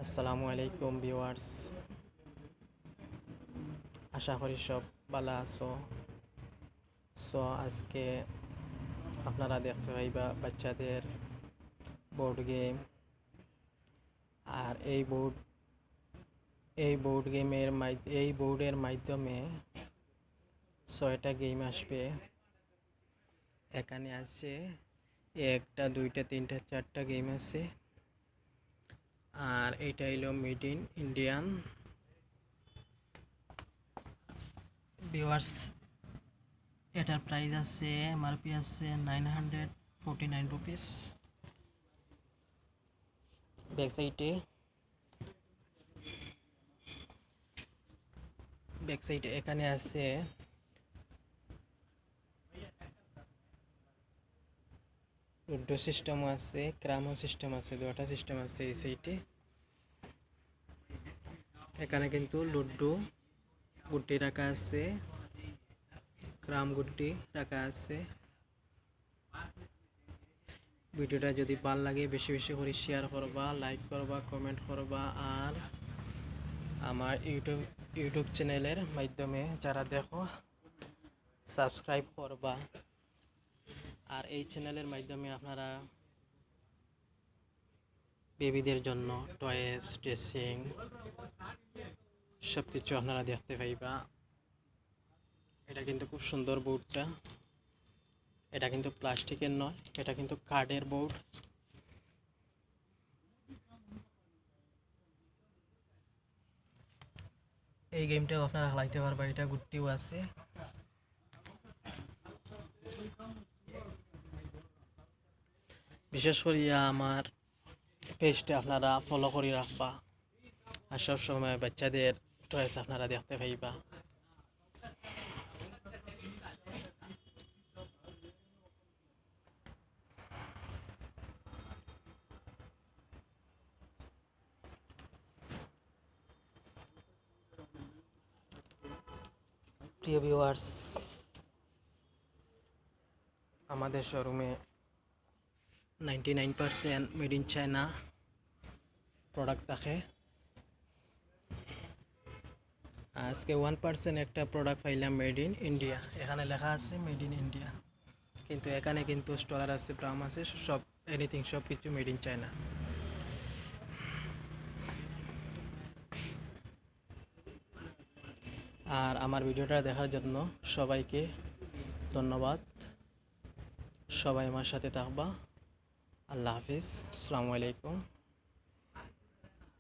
আসসালামু আলাইকুম ভিউয়ার্স, আশা করি সব ভালো আছো। আজকে আপনারা দেখতে পাইবা বাচ্চাদের বোর্ড গেম। আর এই বোর্ডের মাধ্যমে 6টা গেম আসবে। এখানে আছে একটা, দুইটা, তিনটা, 4টা গেম আছে। আর এটা হলো মেড ইন ইন্ডিয়ান। ভিউয়ার্স, এটার প্রাইস আছে, এমআরপি আছে 949 রুপিস। ব্যাক সাইডে এখানে আছে লুডো সিস্টেমও আছে, ক্রামো সিস্টেম আছে, দুটা সিস্টেম আছে এই সাইডে। এখানে কিন্তু লুডো গুটি রাখা আছে, ক্রাম গুটি রাখা আছে। ভিডিওটা যদি ভালো লাগে বেশি বেশি করে শেয়ার করবা, লাইক করবা, কমেন্ট করবা। আর আমার ইউটিউব চ্যানেলের মাধ্যমে যারা দেখো সাবস্ক্রাইব করবা। আর এই চ্যানেলের মাধ্যমে আপনারা বেবিদের জন্য টয়েস, ড্রেসিং সব কিছু আপনারা দেখতে পাইবা। এটা কিন্তু খুব সুন্দর বোর্ডটা। এটা কিন্তু প্লাস্টিকের নয়, এটা কিন্তু কার্ডের বোর্ড। এই গেমটাও আপনারা খেলাইতে পারবা। এটা গুটিও আছে। বিশেষ করিয়া আমার পেজটা আপনারা ফলো করে রাখবা। আর সবসময় বাচ্চাদের টয়েস আপনারা দেখতে পাইবা। প্রিয় ভিউয়ার্স, আমাদের শোরুমে 99% মেড ইন চায়না প্রোডাক্ট থাকে। আজকে 1% একটা প্রোডাক্ট পাইলাম মেড ইন ইন্ডিয়া। এখানে লেখা আছে মেড ইন ইন্ডিয়া, কিন্তু এখানে কিন্তু স্টলার আছে, ব্রাম আছে, সব এনিথিং সব কিছু মেড ইন চায়না। আর আমার ভিডিওটা দেখার জন্য সবাইকে ধন্যবাদ। সবাই আমার সাথে থাকবা। আল্লাহ হাফিজ, আসসালামু আলাইকুম।